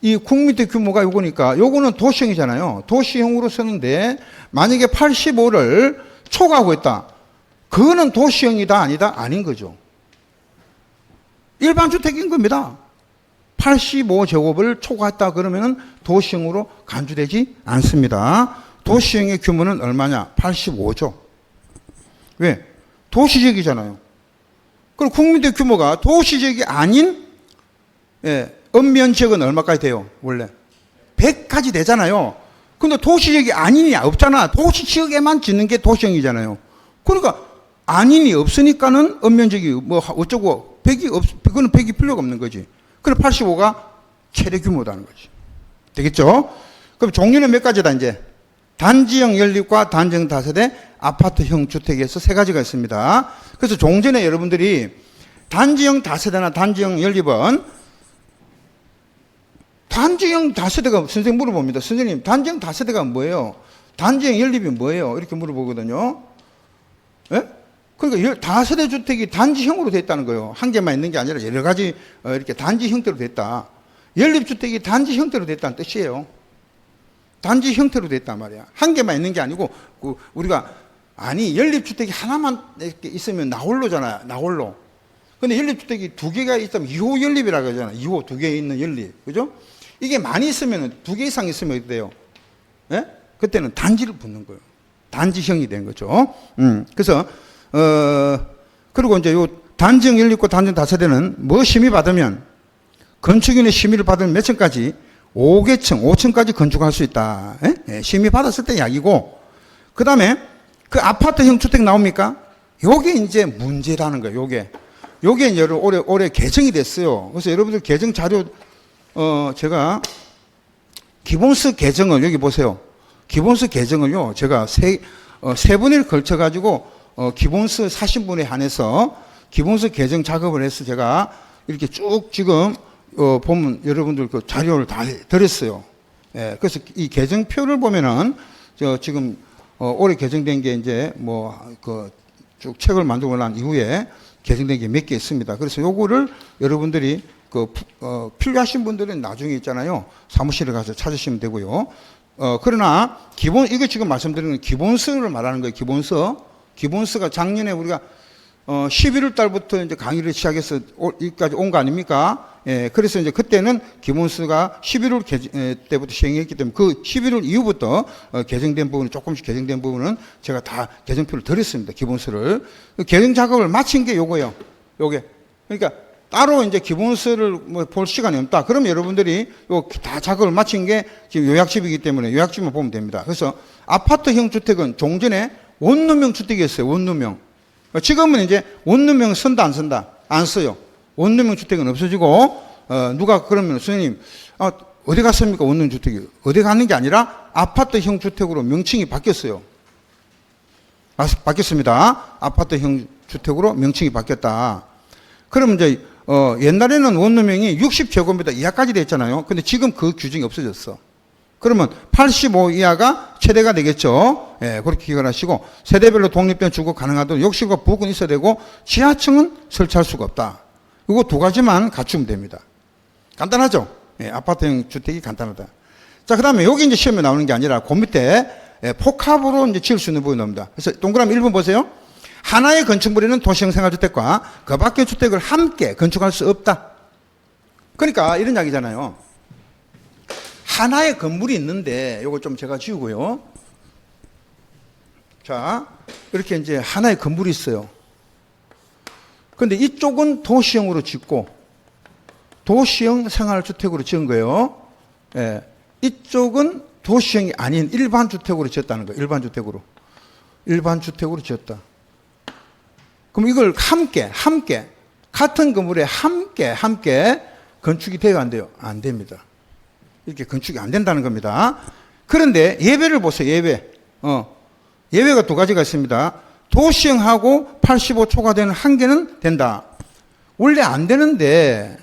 Speaker 1: 이 국민주택 규모가 요거니까 요거는 도시형이잖아요. 도시형으로 쓰는데 만약에 85를 초과하고 있다. 그거는 도시형이다 아니다? 아닌 거죠. 일반 주택인 겁니다. 85제곱을 초과했다 그러면은 도시형으로 간주되지 않습니다. 도시형의 규모는 얼마냐? 85죠. 왜? 도시지역이잖아요. 그럼 국민주택 규모가 도시지역이 아닌 읍면지역은 얼마까지 돼요? 원래 100까지 되잖아요. 근데 도시지역이 아닌이 없잖아. 도시지역에만 짓는 게 도시형이잖아요. 그러니까 아닌이 없으니까는 읍면지역이 뭐 어쩌고 100이 그거는 100이 필요가 없는 거지. 그럼 85가 최대 규모다는 거지. 되겠죠? 그럼 종류는 몇 가지다 이제? 단지형 연립과 단지형 다세대 아파트형 주택에서 세 가지가 있습니다. 그래서 종전에 여러분들이 단지형 다세대나 단지형 연립은 단지형 다세대가 선생님 물어봅니다. 선생님 단지형 다세대가 뭐예요? 단지형 연립이 뭐예요? 이렇게 물어보거든요. 예? 그러니까 다세대 주택이 단지형으로 되어 있다는 거예요. 한 개만 있는 게 아니라 여러 가지 이렇게 단지 형태로 됐다. 연립주택이 단지 형태로 됐다는 뜻이에요. 단지 형태로 됐단 말이야. 한 개만 있는 게 아니고 우리가 연립주택이 하나만 이렇게 있으면 나홀로잖아요. 나홀로. 근데 연립주택이 두 개가 있다면 2호 연립이라고 하잖아요. 2호 두 개 있는 연립. 그죠? 이게 많이 있으면 두 개 이상 있으면 어떻게 돼요? 예? 그때는 단지를 붙는 거예요. 단지형이 된 거죠. 그래서 그리고 이제 요 단지형 1, 2고 단지형 다세대는 뭐 심의 받으면 건축인의 심의를 받으면 몇 층까지 5개층, 5층까지 건축할 수 있다. 예? 심의 받았을 때 약이고, 그 다음에 그 아파트형 주택 나옵니까? 요게 이제 문제라는 거예요. 요게 이제 올해 개정이 됐어요. 그래서 여러분들 개정 자료, 제가 기본서 개정을, 여기 보세요. 기본서 개정을요, 제가 세 분에 걸쳐가지고, 기본서 사신 분에 한해서 기본서 개정 작업을 해서 제가 이렇게 쭉 지금, 보면 여러분들 그 자료를 다 드렸어요. 예, 그래서 이 개정표를 보면은, 지금, 올해 개정된 게 이제 쭉 책을 만들고 난 이후에 개정된 게 몇 개 있습니다. 그래서 요거를 여러분들이 필요하신 분들은 나중에 있잖아요. 사무실에 가서 찾으시면 되고요. 그러나 이거 지금 말씀드리는 건 기본서를 말하는 거예요. 기본서가 작년에 우리가 11월 달부터 이제 강의를 시작해서 여기까지 온 거 아닙니까? 예, 그래서 이제 그때는 기본서가 11월 때부터 시행했기 때문에 그 11월 이후부터 개정된 부분은 조금씩 개정된 부분은 제가 다 개정표를 드렸습니다. 기본서를. 개정 작업을 마친 게 요거예요. 요게. 그러니까 따로 이제 기본서를 볼 시간이 없다. 그럼 여러분들이 요 다 작업을 마친 게 지금 요약집이기 때문에 요약집만 보면 됩니다. 그래서 아파트형 주택은 종전에 원룸형 주택이었어요. 원룸형. 지금은 이제 원룸형 쓴다 안 쓴다? 안 써요. 원룸형 주택은 없어지고 누가 그러면 선생님 어디 갔습니까? 원룸 주택이 어디 가는 게 아니라 아파트형 주택으로 명칭이 바뀌었어요. 바뀌었습니다. 아파트형 주택으로 명칭이 바뀌었다. 그럼 이제 옛날에는 원룸형이 60제곱미터 이하까지 됐잖아요. 근데 지금 그 규정이 없어졌어. 그러면 85 이하가 최대가 되겠죠. 예, 그렇게 기억하시고 세대별로 독립된 주거 가능하도록 욕실과 부엌은 있어야 되고 지하층은 설치할 수가 없다. 이거 두 가지만 갖추면 됩니다. 간단하죠? 예, 아파트형 주택이 간단하다. 자, 그 다음에 여기 이제 시험에 나오는 게 아니라 그 밑에 복합으로 이제 지을 수 있는 부분이 나옵니다. 그래서 동그라미 1번 보세요. 하나의 건축물에는 도시형 생활주택과 그 밖의 주택을 함께 건축할 수 없다. 그러니까 이런 이야기잖아요. 하나의 건물이 있는데, 요거 좀 제가 지우고요. 자, 이렇게 이제 하나의 건물이 있어요. 근데 이쪽은 도시형으로 짓고, 도시형 생활주택으로 지은 거예요. 예. 이쪽은 도시형이 아닌 일반 주택으로 지었다는 거예요. 일반 주택으로. 일반 주택으로 지었다. 그럼 이걸 함께, 같은 건물에 함께 건축이 돼요, 안 돼요? 안 됩니다. 이렇게 건축이 안 된다는 겁니다. 그런데 예외를 보세요, 예외. 예외가 두 가지가 있습니다. 도시형하고 85 초과되는 한 개는 된다. 원래 안 되는데,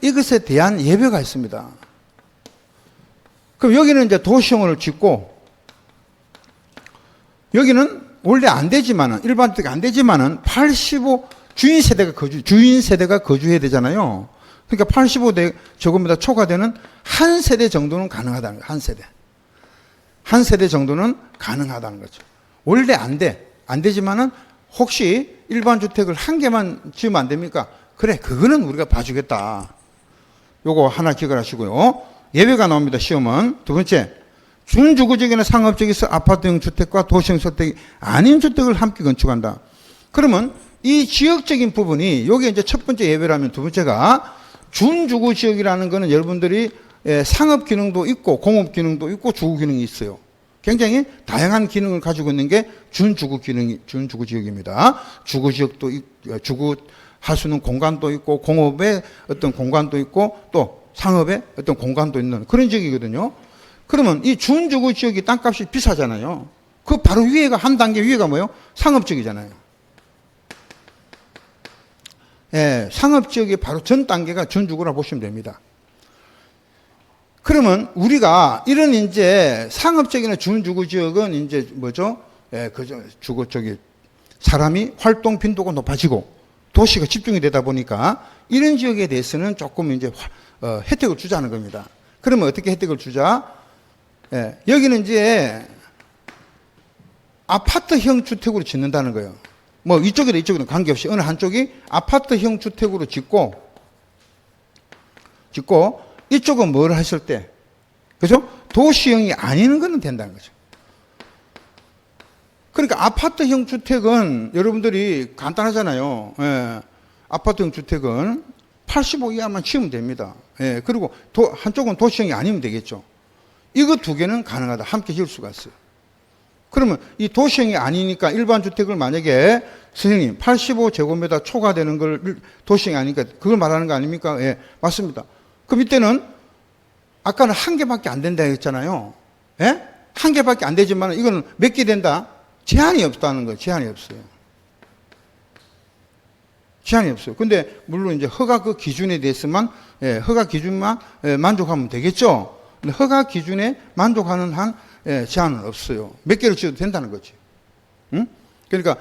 Speaker 1: 이것에 대한 예외가 있습니다. 그럼 여기는 이제 도시형을 짓고, 여기는 원래 안 되지만은, 일반 주택이 안 되지만은, 85 주인 세대가 거주해야 되잖아요. 그러니까 85제곱미터 초과되는 한 세대 정도는 가능하다는 거예요. 한 세대 정도는 가능하다는 거죠. 원래 안 돼. 안 되지만은 혹시 일반 주택을 한 개만 지으면 안 됩니까? 그래, 그거는 우리가 봐주겠다. 요거 하나 기억을 하시고요. 예외가 나옵니다. 시험은. 두 번째, 준주거지역이나 상업지역에서 아파트형 주택과 도시형 주택이 아닌 주택을 함께 건축한다. 그러면 이 지역적인 부분이 여기 이제 첫 번째 예외라면 두 번째가 준주거지역이라는 거는 여러분들이 상업 기능도 있고 공업 기능도 있고 주거 기능이 있어요. 굉장히 다양한 기능을 가지고 있는 게 준주거지역입니다. 주거지역도 주거할 수 있는 공간도 있고 공업의 어떤 공간도 있고 또 상업의 어떤 공간도 있는 그런 지역이거든요. 그러면 이 준주거지역이 땅값이 비싸잖아요. 그 바로 위에가 한 단계 위에가 뭐예요? 상업지역이잖아요. 예, 상업지역의 바로 전 단계가 준주거라 보시면 됩니다. 그러면 우리가 이런 이제 상업적이나 준주거지역은 이제 뭐죠? 예, 사람이 활동 빈도가 높아지고 도시가 집중이 되다 보니까 이런 지역에 대해서는 조금 이제 혜택을 주자는 겁니다. 그러면 어떻게 혜택을 주자? 예, 여기는 이제 아파트형 주택으로 짓는다는 거예요. 뭐 이쪽이든 이쪽이든 관계없이 어느 한쪽이 아파트형 주택으로 짓고 이쪽은 뭘 하실 때, 그죠? 도시형이 아닌 거는 된다는 거죠. 그러니까 아파트형 주택은 여러분들이 간단하잖아요. 예. 아파트형 주택은 85 이하만 지으면 됩니다. 예. 그리고 한쪽은 도시형이 아니면 되겠죠. 이거 두 개는 가능하다. 함께 지을 수가 있어요. 그러면 이 도시형이 아니니까 일반 주택을 만약에 선생님 85제곱미터 초과되는 걸 도시형이 아니니까 그걸 말하는 거 아닙니까? 예, 맞습니다. 그 밑에는 아까는 한 개밖에 안 된다 했잖아요. 예? 한 개밖에 안 되지만 이거는 몇 개 된다? 제한이 없다는 거예요. 제한이 없어요. 제한이 없어요. 근데 물론 이제 허가 그 기준에 대해서만 허가 기준만 만족하면 되겠죠. 근데 허가 기준에 만족하는 한 제한은 없어요. 몇 개를 지어도 된다는 거지. 응? 그러니까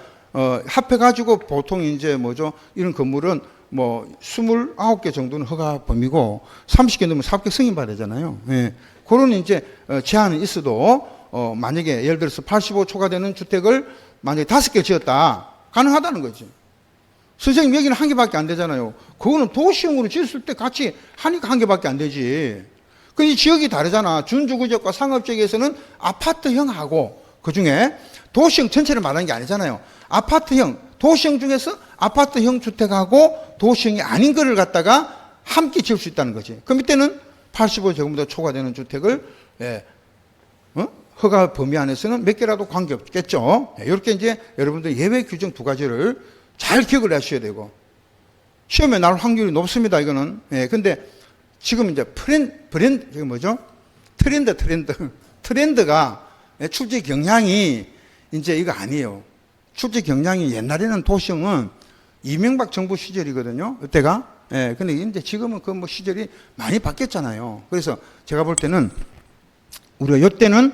Speaker 1: 합해가지고 보통 이제 뭐죠? 이런 건물은 뭐 29개 정도는 허가 범위고 30개 넘으면 사업계 승인 받아잖아요. 예. 그런 이제 제한은 있어도 만약에 예를 들어서 85 초과되는 주택을 만약에 5개 지었다. 가능하다는 거지. 선생님 여기는 한 개밖에 안 되잖아요. 그거는 도시형으로 지었을 때 같이 하니까 한 개밖에 안 되지. 그 이 지역이 다르잖아. 준주거지역과 상업지역에서는 아파트형하고 그중에 도시형 전체를 말하는 게 아니잖아요. 아파트형, 도시형 중에서 아파트형 주택하고 도시형이 아닌 거를 갖다가 함께 지을 수 있다는 거지. 그 밑에는 85제곱미터 초과되는 주택을 허가 범위 안에서는 몇 개라도 관계없겠죠. 이렇게 이제 여러분들 예외 규정 두 가지를 잘 기억을 하셔야 되고 시험에 나올 확률이 높습니다. 이거는. 근데 지금 이제 브랜드 뭐죠? 트렌드가 출제 경향이 이제 이거 아니에요. 출제 경향이 옛날에는 도시형은 이명박 정부 시절이거든요. 그때가. 근데 이제 지금은 그 뭐 시절이 많이 바뀌었잖아요. 그래서 제가 볼 때는 우리가 이때는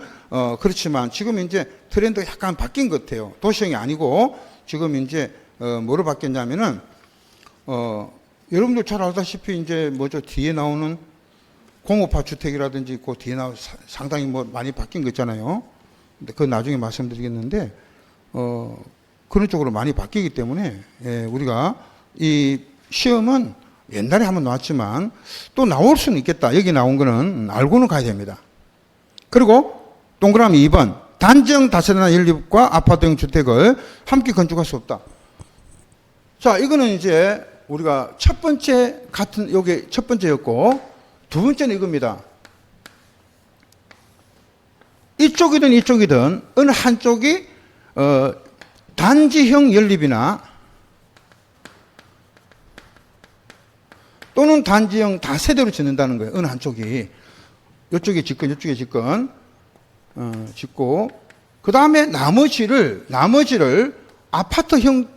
Speaker 1: 그렇지만 지금 이제 트렌드가 약간 바뀐 것 같아요. 도시형이 아니고 지금 이제 뭐로 바뀌었냐면은 여러분들 잘 알다시피 이제 뭐죠? 뒤에 나오는 공업화 주택이라든지 그 뒤에 나오 상당히 뭐 많이 바뀐 거 있잖아요. 근데 그건 나중에 말씀드리겠는데 그런 쪽으로 많이 바뀌기 때문에 우리가 이 시험은 옛날에 한번 나왔지만 또 나올 수는 있겠다. 여기 나온 거는 알고는 가야 됩니다. 그리고 동그라미 2번 단지형 다세대나 연립과 아파트형 주택을 함께 건축할 수 없다. 자, 이거는 이제 우리가 첫 번째 같은 요게 첫 번째였고 두 번째는 이겁니다. 이쪽이든 이쪽이든 어느 한쪽이 단지형 연립이나 또는 단지형 다세대로 짓는다는 거예요. 어느 한쪽이. 이쪽에 짓건 이쪽에 짓건 짓고 그 다음에 나머지를 아파트형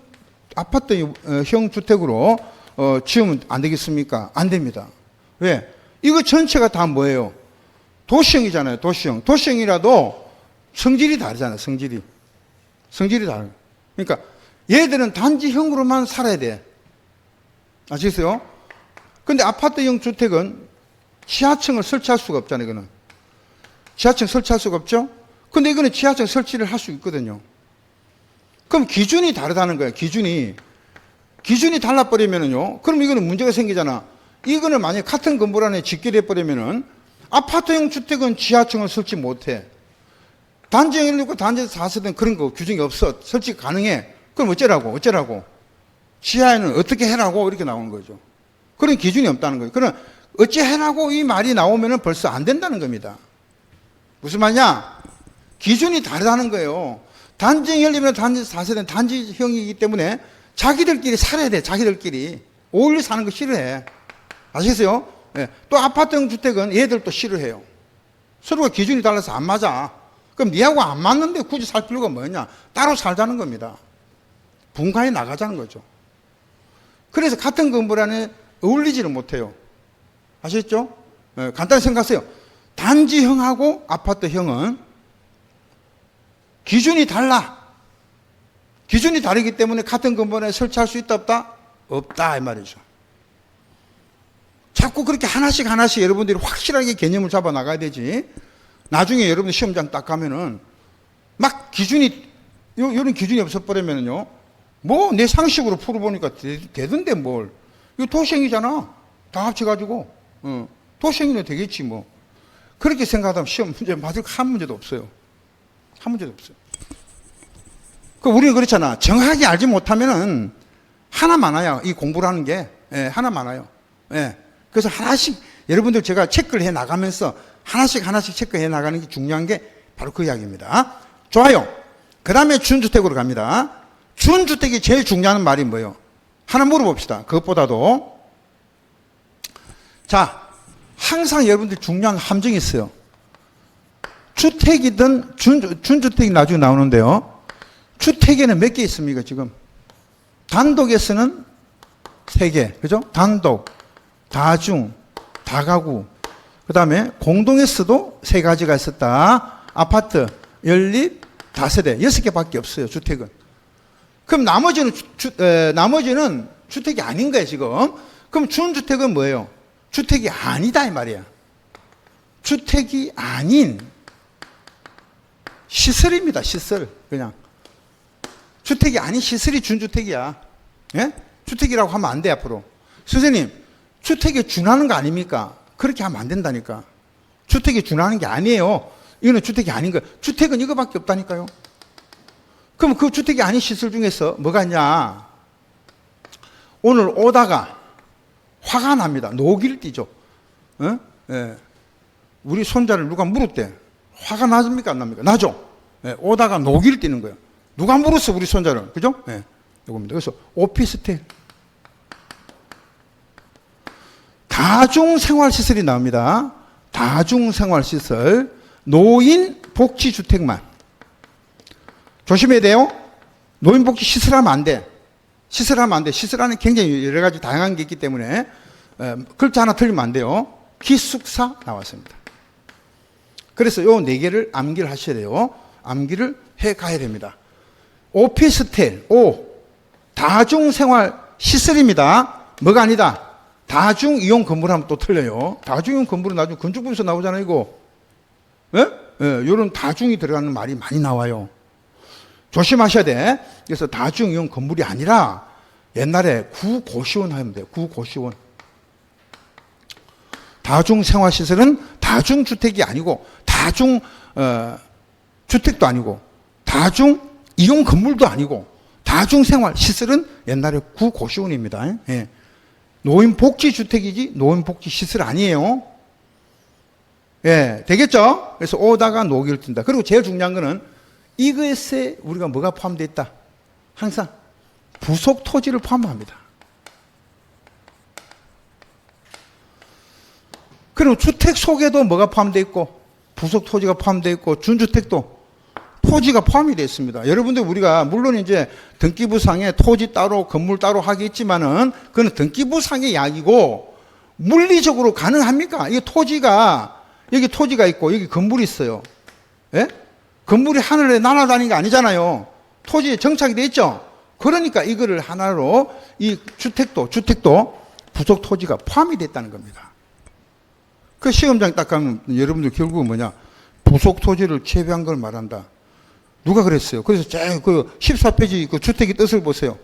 Speaker 1: 주택으로 지으면 안 되겠습니까? 안 됩니다. 왜? 이거 전체가 다 뭐예요? 도시형이잖아요. 도시형이라도 성질이 다르잖아요. 성질이 다르. 그러니까 얘들은 단지형으로만 살아야 돼. 아시겠어요? 근데 아파트형 주택은 지하층을 설치할 수가 없잖아요. 이거는 지하층 설치할 수가 없죠? 근데 이거는 지하층 설치를 할 수 있거든요. 그럼 기준이 다르다는 거예요. 기준이 달라버리면은요. 그럼 이거는 문제가 생기잖아. 이거는 만약에 같은 건물 안에 짓게 돼버리면은 아파트형 주택은 지하층을 설치 못해. 단지형 있고 단지 4세대는 그런 거 규정이 없어. 설치 가능해. 그럼 어쩌라고? 지하에는 어떻게 해라고 이렇게 나오는 거죠. 그런 기준이 없다는 거예요. 그럼 어찌 해라고 이 말이 나오면은 벌써 안 된다는 겁니다. 무슨 말이냐? 기준이 다르다는 거예요. 단지형 연립이나 단지 4세대는 단지형이기 때문에 자기들끼리 살아야 돼. 자기들끼리. 어울려 사는 거 싫어해. 아시겠어요? 또 아파트형 주택은 얘들 또 싫어해요. 서로가 기준이 달라서 안 맞아. 그럼 니하고 안 맞는데 굳이 살 필요가 뭐냐? 따로 살자는 겁니다. 분가해 나가자는 거죠. 그래서 같은 건물 안에 어울리지를 못해요. 아시겠죠? 간단히 생각하세요. 단지형하고 아파트형은 기준이 달라. 기준이 다르기 때문에 같은 건물에 설치할 수 있다 없다? 없다 이 말이죠. 자꾸 그렇게 하나씩 여러분들이 확실하게 개념을 잡아 나가야 되지. 나중에 여러분들 시험장 딱 가면은 막 기준이 이런 기준이 없어버리면은요. 뭐 내 상식으로 풀어보니까 되던데 뭘. 이거 도시형이잖아. 다 합쳐가지고 도시형이면 되겠지 뭐. 그렇게 생각하면 시험 문제 맞을 한 문제도 없어요. 한 문제도 없어요. 그 우리는 그렇잖아. 정확하게 알지 못하면은 하나 많아요. 이 공부를 하는 게. 예, 하나 많아요. 예. 그래서 하나씩 여러분들 제가 체크를 해 나가면서 하나씩 체크해 나가는 게 중요한 게 바로 그 이야기입니다. 좋아요. 그 다음에 준주택으로 갑니다. 준주택이 제일 중요한 말이 뭐예요? 하나 물어봅시다. 그것보다도. 자, 항상 여러분들 중요한 함정이 있어요. 주택이든 준주택이 나중에 나오는데요. 주택에는 몇 개 있습니까, 지금? 단독에서는 3개. 그죠? 단독, 다중, 다가구. 그 다음에 공동에서도 3가지가 있었다. 아파트, 연립, 다세대. 6개밖에 없어요, 주택은. 그럼 나머지는 주택이 아닌 거예요, 지금. 그럼 준주택은 뭐예요? 주택이 아니다, 이 말이야. 주택이 아닌 시설입니다, 시설. 그냥. 주택이 아닌 시설이 준주택이야. 예? 주택이라고 하면 안 돼, 앞으로. 선생님, 주택에 준하는 거 아닙니까? 그렇게 하면 안 된다니까. 주택에 준하는 게 아니에요. 이거는 주택이 아닌 거예요. 주택은 이거밖에 없다니까요. 그럼 그 주택이 아닌 시설 중에서 뭐가 있냐? 오늘 오다가 화가 납니다. 노기를 띠죠. 어? 예. 우리 손자를 누가 물었대. 화가 나십니까? 안 납니까? 나죠. 예. 오다가 노기를 띠는 거예요. 누가 물었어, 우리 손자를. 그죠? 예. 이겁니다. 그래서 오피스텔. 다중생활시설이 나옵니다. 다중생활시설. 노인복지주택만. 조심해야 돼요. 노인복지 시설하면 안 돼. 시설하면 안 돼. 시설 안에 굉장히 여러 가지 다양한 게 있기 때문에 글자 하나 틀리면 안 돼요. 기숙사 나왔습니다. 그래서 요 4개를 암기를 하셔야 돼요. 암기를 해 가야 됩니다. 오피스텔, 다중생활 시설입니다. 뭐가 아니다. 다중이용 건물 하면 또 틀려요. 다중이용 건물은 나중에 건축부에서 나오잖아요, 이거. 예? 예, 요런 다중이 들어가는 말이 많이 나와요. 조심하셔야 돼. 그래서 다중이용 건물이 아니라 옛날에 구고시원 하면 돼요. 구고시원. 다중생활시설은 다중주택이 아니고 주택도 아니고 다중이용 건물도 아니고 다중생활시설은 옛날에 구고시원입니다. 예. 노인복지주택이지 노인복지시설 아니에요. 예, 되겠죠? 그래서 오다가 노기를 뜬다. 그리고 제일 중요한 거는 이것에 우리가 뭐가 포함되어 있다? 항상 부속 토지를 포함합니다. 그리고 주택 속에도 뭐가 포함되어 있고 부속 토지가 포함되어 있고 준주택도 토지가 포함이 되어 있습니다. 여러분들 우리가 물론 이제 등기부상에 토지 따로 건물 따로 하겠지만은 그건 등기부상의 이야기고 물리적으로 가능합니까? 이 토지가 여기 토지가 있고 여기 건물이 있어요. 예? 건물이 하늘에 날아다니는 게 아니잖아요. 토지에 정착이 돼 있죠. 그러니까 이거를 하나로 이 주택도 부속 토지가 포함이 됐다는 겁니다. 그 시험장 딱 가면 여러분들 결국은 뭐냐? 부속 토지를 채비한 걸 말한다. 누가 그랬어요? 그래서 그 14페이지 그 주택의 뜻을 보세요.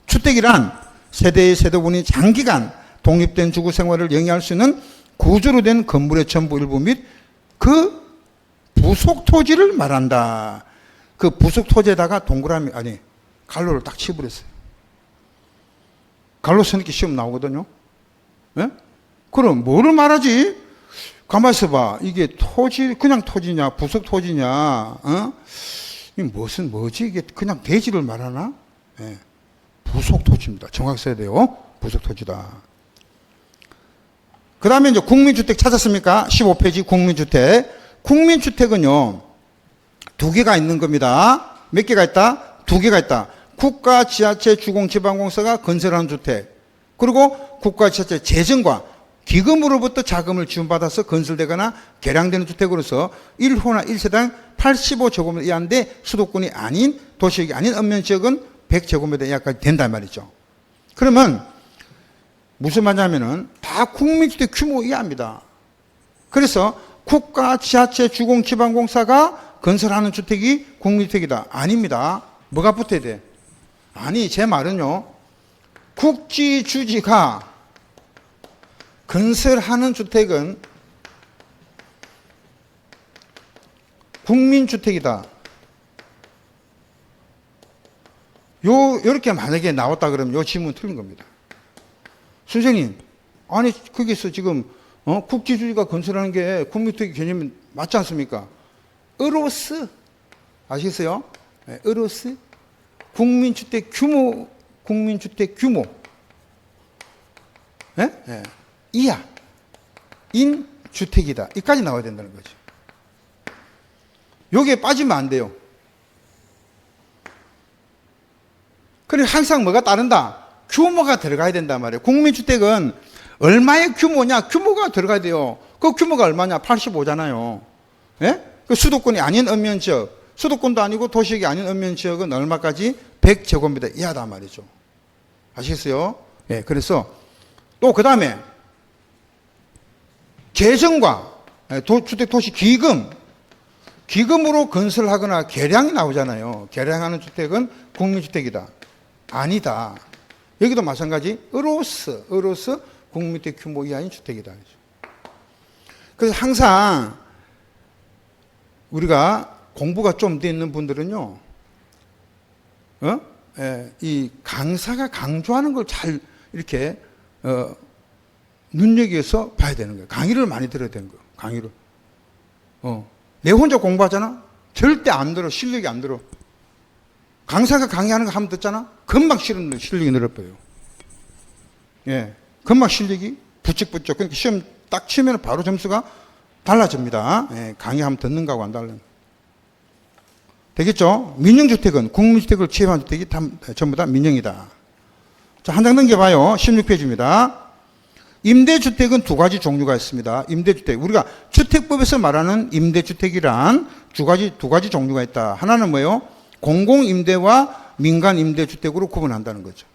Speaker 1: 주택이란 세대의 세대분이 장기간 독립된 주거 생활을 영위할 수 있는 구조로 된 건물의 전부 일부 및 그 부속 토지를 말한다. 그 부속 토지에다가 동그라미 갈로를 딱 치버렸어요. 갈로 써니까 시험 나오거든요. 예? 그럼 뭐를 말하지? 가만히 있어봐. 이게 토지 그냥 토지냐 부속 토지냐? 어? 이 뭐지 이게 그냥 대지를 말하나? 예. 부속 토지입니다. 정확히 써야 돼요. 부속 토지다. 그 다음에 이제 국민주택 찾았습니까? 15페이지 국민주택. 국민주택은요, 2개가 있는 겁니다. 몇 개가 있다? 2개가 있다. 국가, 지자체, 주공, 지방공사가 건설한 주택. 그리고 국가, 지자체 재정과 기금으로부터 자금을 지원받아서 건설되거나 개량되는 주택으로서 1호나 1세당 85제곱미터 이하인데 수도권이 아닌 도시역이 아닌 읍면지역은 100제곱미터 이하까지 된단 말이죠. 그러면 무슨 말이냐면은 다 국민주택 규모 이하입니다. 그래서 국가, 지자체, 주공, 지방공사가 건설하는 주택이 국민주택이다. 아닙니다. 뭐가 붙어야 돼? 아니, 제 말은요. 국지주지가 건설하는 주택은 국민주택이다. 요렇게 만약에 나왔다 그러면 요 질문 틀린 겁니다. 선생님, 아니, 거기서 지금, 국지주의가 건설하는 게 국민주택 개념이 맞지 않습니까? 으로스. 아시겠어요? 네, 으로스. 국민주택 규모. 네? 네. 이하. 인 주택이다. 이까지 나와야 된다는 거죠. 여기에 빠지면 안 돼요. 그리고 항상 뭐가 따른다? 규모가 들어가야 된단 말이에요. 국민주택은 얼마의 규모냐? 규모가 들어가야 돼요. 그 규모가 얼마냐? 85잖아요. 예? 그 수도권이 아닌 읍면지역, 수도권도 아니고 도시역이 아닌 읍면지역은 얼마까지? 100제곱미터 이하다 말이죠. 아시겠어요? 예, 그래서 또 그 다음에 재정과 주택도시 기금으로 건설하거나 개량이 나오잖아요. 개량하는 주택은 국민주택이다. 아니다. 여기도 마찬가지. 으로스 국민주택 규모 이하인 주택이다. 그래서 항상 우리가 공부가 좀 돼 있는 분들은요, 이 강사가 강조하는 걸 잘 이렇게 눈여겨서 봐야 되는 거예요. 강의를 많이 들어야 되는 거예요. 강의를. 내 혼자 공부하잖아? 절대 안 들어. 실력이 안 들어. 강사가 강의하는 거 하면 듣잖아? 금방 실력이 늘어버려요. 예. 금방 실력이 부쩍부쩍. 그러니까 시험 딱 치면 바로 점수가 달라집니다. 예. 강의하면 듣는 거하고 안 달라요. 되겠죠? 민영주택은 국민주택을 취급한 주택이 전부 다 민영이다. 자, 한 장 넘겨봐요. 16페이지입니다. 임대주택은 두 가지 종류가 있습니다. 임대주택. 우리가 주택법에서 말하는 임대주택이란 두 가지 종류가 있다. 하나는 뭐예요? 공공임대와 민간임대주택으로 구분한다는 거죠.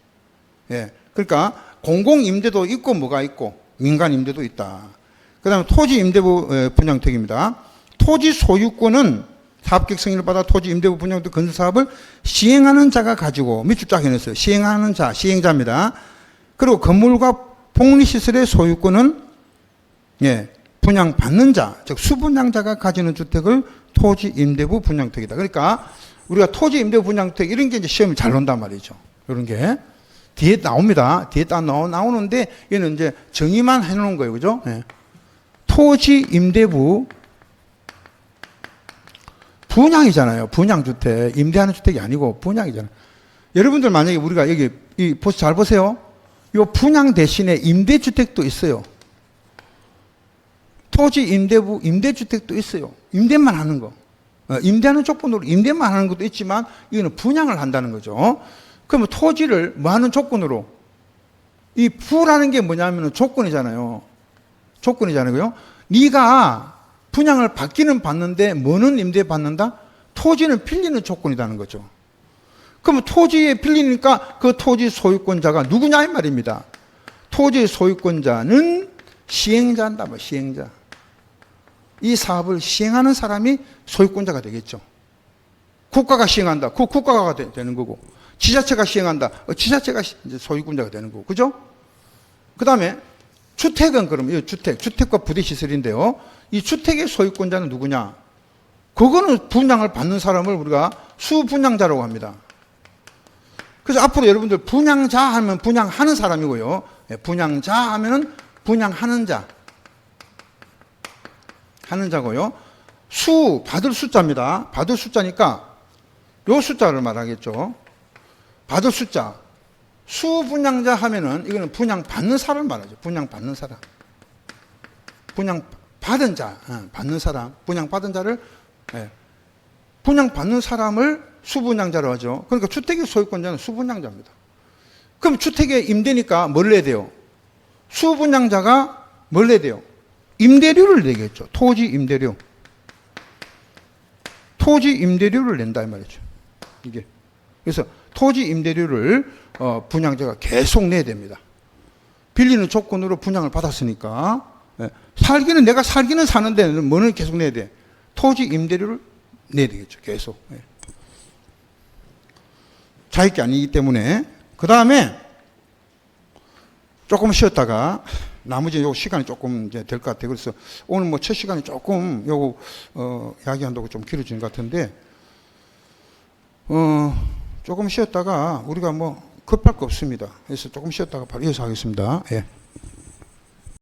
Speaker 1: 예. 그러니까 공공임대도 있고 뭐가 있고 민간임대도 있다. 그 다음에 토지임대부 분양주택입니다. 토지 소유권은 사업계획 승인을 받아 토지임대부 분양주택 건설사업을 시행하는 자가 가지고 밑줄 쫙 해놨어요. 시행하는 자, 시행자입니다. 그리고 건물과 복리시설의 소유권은 분양받는 자, 즉 수분양자가 가지는 주택을 토지임대부 분양주택이다. 그러니까 우리가 토지임대부 분양주택 이런 게 이제 시험이 잘 논단 말이죠. 이런 게 뒤에 나옵니다. 뒤에 딱 나오는데 얘는 이제 정의만 해놓은 거예요, 그죠? 토지임대부 분양이잖아요. 분양주택, 임대하는 주택이 아니고 분양이잖아요. 여러분들 만약에 우리가 여기 잘 보세요. 이 분양 대신에 임대주택도 있어요. 토지 임대주택도 있어요. 임대만 하는 거. 임대하는 조건으로 임대만 하는 것도 있지만 이거는 분양을 한다는 거죠. 그러면 토지를 뭐 하는 조건으로? 이 부라는 게 뭐냐면 조건이잖아요. 조건이잖아요. 네가 분양을 받기는 받는데 뭐는 임대받는다? 토지는 빌리는 조건이라는 거죠. 그러면 토지에 빌리니까 그 토지 소유권자가 누구냐 이 말입니다. 토지 소유권자는 시행자한다. 시행자. 이 사업을 시행하는 사람이 소유권자가 되겠죠. 국가가 시행한다. 그 국가가 되는 거고. 지자체가 시행한다. 지자체가 이제 소유권자가 되는 거고. 그죠? 그 다음에 주택은 그럼 이 주택과 부대시설인데요. 이 주택의 소유권자는 누구냐? 그거는 분양을 받는 사람을 우리가 수분양자라고 합니다. 그래서 앞으로 여러분들 분양자 하면 분양하는 사람이고요. 분양자 하면은 분양하는 자. 하는 자고요. 받을 숫자입니다. 받을 숫자니까 요 숫자를 말하겠죠. 받을 숫자. 수분양자 하면은 이거는 분양받는 사람을 말하죠. 분양받는 사람. 분양받은 자. 받는 사람. 분양받은 자를, 분양받는 사람을 수분양자로 하죠. 그러니까 주택의 소유권자는 수분양자입니다. 그럼 주택에 임대니까 뭘 내야 돼요? 수분양자가 뭘 내야 돼요? 임대료를 내겠죠. 토지 임대료. 토지 임대료를 낸다 이 말이죠. 이게. 그래서 토지 임대료를 분양자가 계속 내야 됩니다. 빌리는 조건으로 분양을 받았으니까 내가 살기는 사는데 뭐는 계속 내야 돼? 토지 임대료를 내야 되겠죠. 계속. 자익이 아니기 때문에. 그 다음에 조금 쉬었다가 나머지 요 시간이 조금 이제 될 것 같아요. 그래서 오늘 뭐 첫 시간이 조금 요거 이야기한다고 좀 길어진 것 같은데 조금 쉬었다가 우리가 뭐 급할 거 없습니다. 그래서 조금 쉬었다가 바로 이어서 하겠습니다. 예.